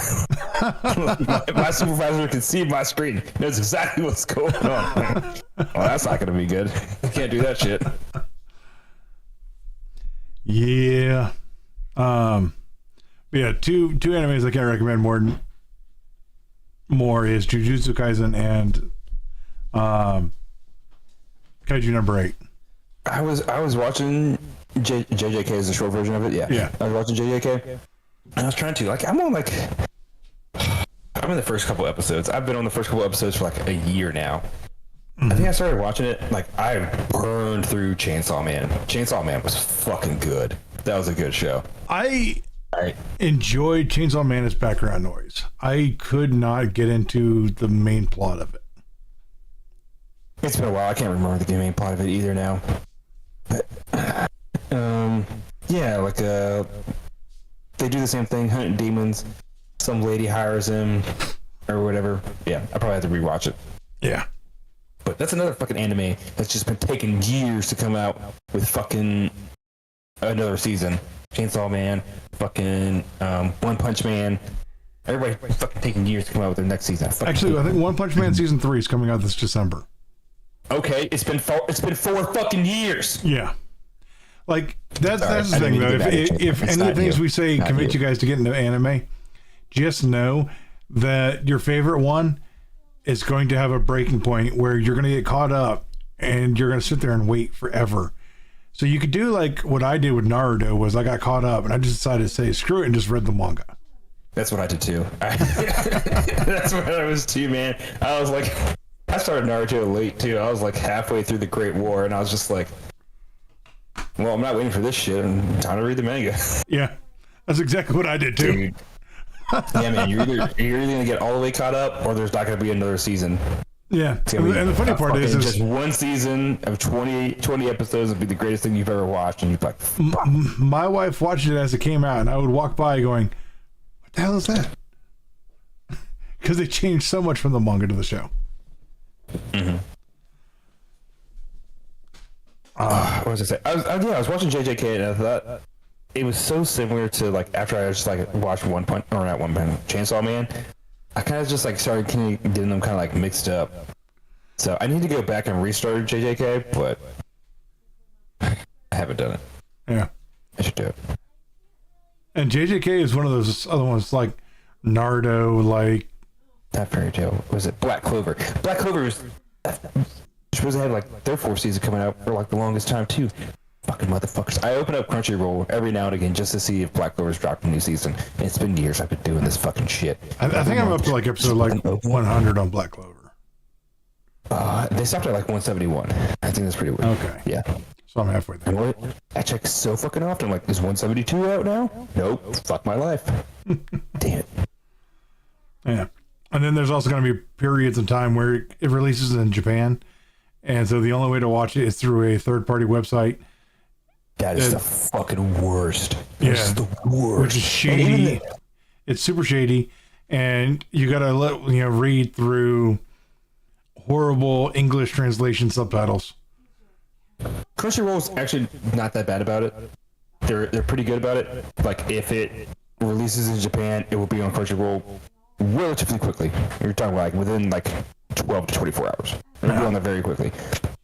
my supervisor can see my screen, knows exactly what's going on. Well, that's not gonna be good. Can't do that shit. Yeah. Yeah, two animes I can't recommend more is Jujutsu Kaisen and Kaiju number 8. I was watching JJK is the short version of it. Yeah. I was watching JJK. And I was trying to I'm in the first couple episodes. I've been on the first couple episodes for like a year now. I think I started watching it I burned through Chainsaw Man. Chainsaw Man was fucking good. That was a good show. I enjoyed Chainsaw Man as background noise. I could not get into the main plot of it. It's been a while. I can't remember the main plot of it either now. But, yeah, like they do the same thing, hunting demons. Some lady hires him or whatever. Yeah, I probably have to rewatch it. Yeah. But that's another fucking anime that's just been taking years to come out with fucking another season. Chainsaw Man, fucking One Punch Man. Everybody fucking taking years to come out with their next season. Actually, I think One Punch Man season 3 is coming out this December. Okay, it's been 4 fucking years. Yeah. Like that's the thing though. If any of the things we say convince you guys to get into anime, just know that your favorite one is going to have a breaking point where you're going to get caught up and you're going to sit there and wait forever. So you could do like what I did with Naruto was I got caught up and I just decided to say screw it and just read the manga. That's what I did too. That's what I was too, man. I was like, I started Naruto late too. I was like halfway through the Great War and I was just like, well, I'm not waiting for this shit. I'm time to read the manga. Yeah, that's exactly what I did too. Dude. Yeah, man, you're either gonna get all the way caught up, or there's not gonna be another season. Yeah, and the funny part is just one season of 20 episodes would be the greatest thing you've ever watched, and you'd be like, fuck. My wife watched it as it came out, and I would walk by going, "What the hell is that?" Because they changed so much from the manga to the show. Mm-hmm. What was I say? I was watching JJK, and I thought it was so similar to like after I just like watched One Punch or not One Punch Chainsaw Man. I kind of just like started getting them kind of like mixed up. So I need to go back and restart JJK, but I haven't done it. Yeah. I should do it. And JJK is one of those other ones like Naruto, like Not Fairy Tail. Was it Black Clover? Black Clover was supposed to have like their fourth season coming out for like the longest time too. Fucking motherfuckers. I open up Crunchyroll every now and again just to see if Black Clover's dropped a new season. And it's been years I've been doing this fucking shit. I think I'm up to like episode like 100 on Black Clover. They stopped at like 171. I think that's pretty weird. Okay. Yeah. So I'm halfway there. And what? I check so fucking often. I'm like, is 172 out now? Nope. Fuck my life. Damn it. Yeah. And then there's also going to be periods of time where it releases in Japan. And so the only way to watch it is through a third-party website. That is the fucking worst. Yeah. It's the worst. Which is shady. It's super shady. And you got to read through horrible English translation subtitles. Crunchyroll's actually not that bad about it. They're pretty good about it. Like if it releases in Japan, it will be on Crunchyroll relatively quickly. You're talking like within like 12 to 24 hours. It'll be on there very quickly.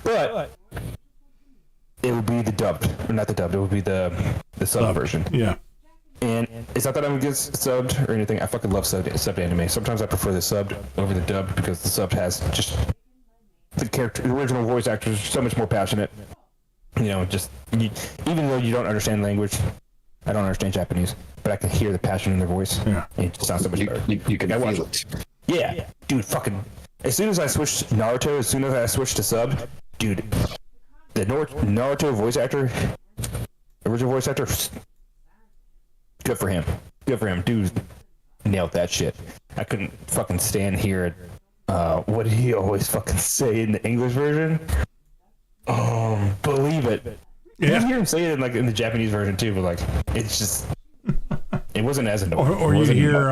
But it will be the dubbed, or not the dubbed. It will be the sub version. Yeah. And it's not that I'm against subbed or anything. I fucking love subbed anime. Sometimes I prefer the subbed over the dubbed because the subbed has just the original voice actors are so much more passionate. Even though you don't understand language, I don't understand Japanese, but I can hear the passion in their voice. Yeah. And it just sounds so much better. You can feel it. Yeah, dude, fucking. As soon as I switched Naruto, as soon as I switched to sub, dude, the Naruto voice actor, original voice actor, good for him. Good for him. Dude, nailed that shit. I couldn't fucking stand hearing what did he always fucking say in the English version? Believe it. Yeah. You hear him say it in the Japanese version too, but like it's just it wasn't as annoying. Or you hear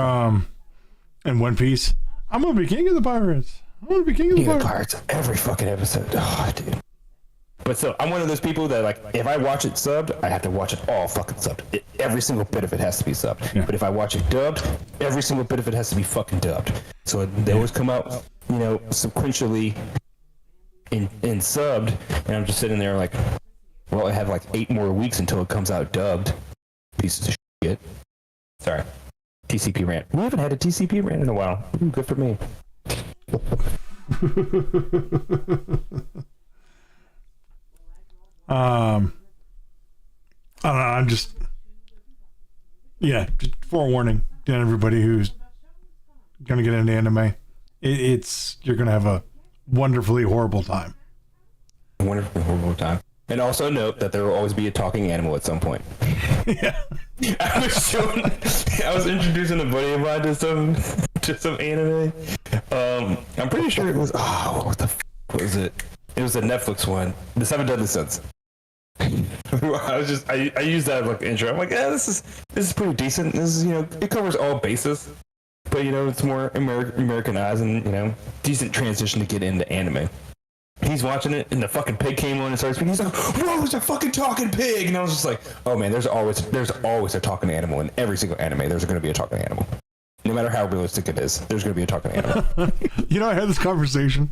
in One Piece, I'm gonna be king of the pirates. I'm gonna be king of the pirates. Every fucking episode. Oh, dude. But still, I'm one of those people that like if I watch it subbed, I have to watch it all fucking subbed. Every single bit of it has to be subbed. Yeah. But if I watch it dubbed, every single bit of it has to be fucking dubbed. So they always come out, sequentially in subbed, and I'm just sitting there like, well, I have like 8 more weeks until it comes out dubbed. Pieces of shit. Sorry. TCP rant. We haven't had a TCP rant in a while. Ooh, good for me. I don't know. I'm just forewarning to everybody who's gonna get into anime. You're gonna have a wonderfully horrible time. Wonderful, horrible time. And also note that there will always be a talking animal at some point. Yeah. I was introducing a buddy of mine to some anime. I'm pretty sure it was what the fuck was it? It was a Netflix one, The Seven Deadly Sins. I used that like intro. I'm like, yeah, this is pretty decent. This is it covers all bases, but it's more Americanized and decent transition to get into anime. He's watching it, and the fucking pig came on and started speaking. He's like, "Whoa, it's a fucking talking pig!" And I was just like, "Oh man, there's always a talking animal in every single anime. There's going to be a talking animal, no matter how realistic it is. There's going to be a talking animal." I had this conversation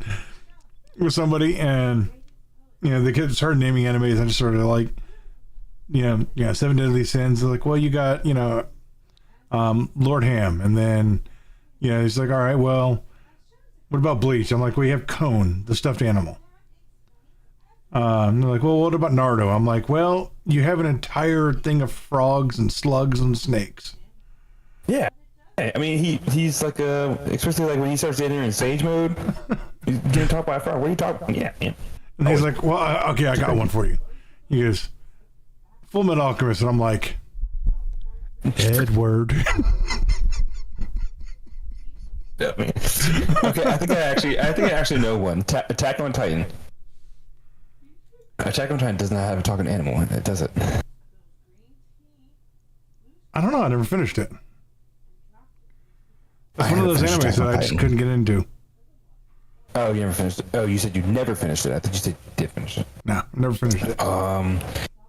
with somebody, and they started naming animes. I just sort of like, Seven Deadly Sins. They're like, well, you got Lord Ham, and then he's like, all right, well, what about Bleach? I'm like, well, you have Cone, the stuffed animal. And they're like, well, what about Naruto? I'm like, well, you have an entire thing of frogs and slugs and snakes. Yeah. I mean, he's like especially like when he starts getting in sage mode, he's getting talked by a frog. What are you talking about? Yeah, man. And he's like, well, okay, I got one for you. He goes, Full Metal Alchemist. And I'm like, Edward. Yeah, man. Okay, I think I actually know one. Attack on Titan. Attack on Titan does not have a talking animal in it, does it? I don't know. I never finished it. That's one of those animes that I just couldn't get into. Oh, you never finished it? Oh, you said you never finished it. I thought you said you did finish it. No, never finished it. I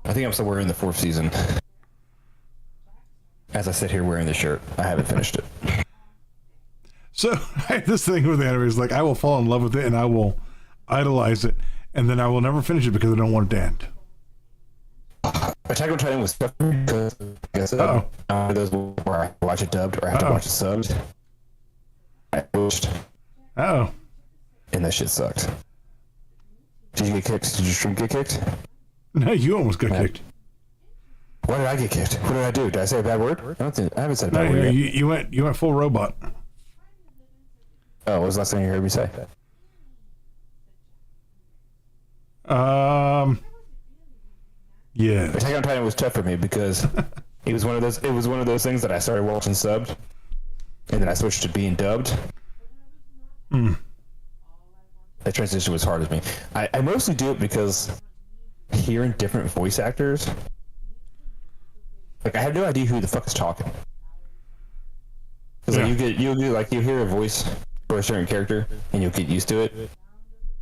think I'm somewhere in the 4th season. as I sit here wearing the shirt, I haven't finished it. So I have this thing with anime is like I will fall in love with it and I will idolize it, and then I will never finish it because I don't want it to end. Attack on Titan was tough because I guess those where I watch it dubbed or I have to watch it subbed. I watched, Oh, and that shit sucked. Did you get kicked? Did your stream get kicked? no, you almost got kicked. Why did I get kicked? What did I do? Did I say a bad word? I haven't said a bad No, word yet. you went full robot. Oh, what was the last thing you heard me say? Yeah. Attack on Titan was tough for me because it was one of those things that I started watching subbed, and then I switched to being dubbed. That transition was hard as me. I mostly do it because hearing different voice actors, like I have no idea who the fuck is talking. Because you hear a voice for a certain character and you'll get used to it, and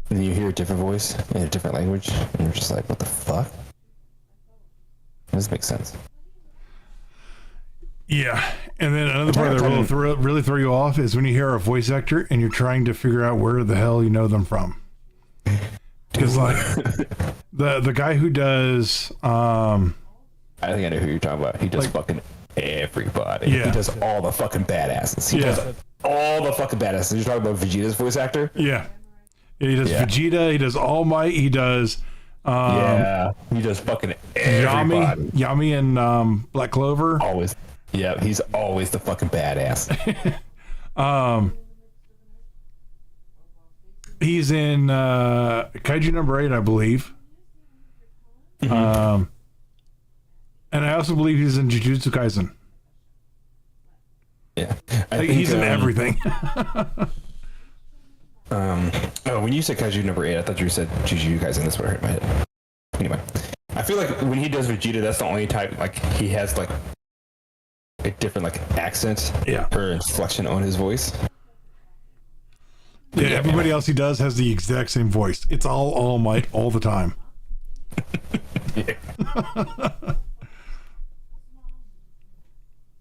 then you hear a different voice in a different language, and you're just like, what the fuck? This makes sense. Yeah, and then another part that will really throw you off is when you hear a voice actor and you're trying to figure out where the hell you know them from. Because like the guy who does, I think I know who you're talking about. He does fucking everybody. Yeah. He does all the fucking badasses. He does all the fucking badasses. You're talking about Vegeta's voice actor? Yeah, he does Vegeta. He does All Might. He does. He does fucking everybody. Yami and Black Clover. Always. Yeah, he's always the fucking badass. He's in Kaiju number 8, I believe. And I also believe he's in Jujutsu Kaisen. Yeah, I think he's in everything. When you said Kaiju number 8, I thought you said Jujutsu Kaisen. That's what I heard in my head. Anyway, I feel like when he does Vegeta, that's the only type like he has like a different like accent or inflection on his voice. Yeah, everybody else he does has the exact same voice. It's all Might all the time.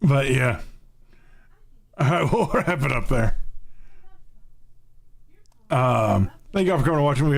But yeah. All right, we'll wrap it up there. Thank you all for coming and watching.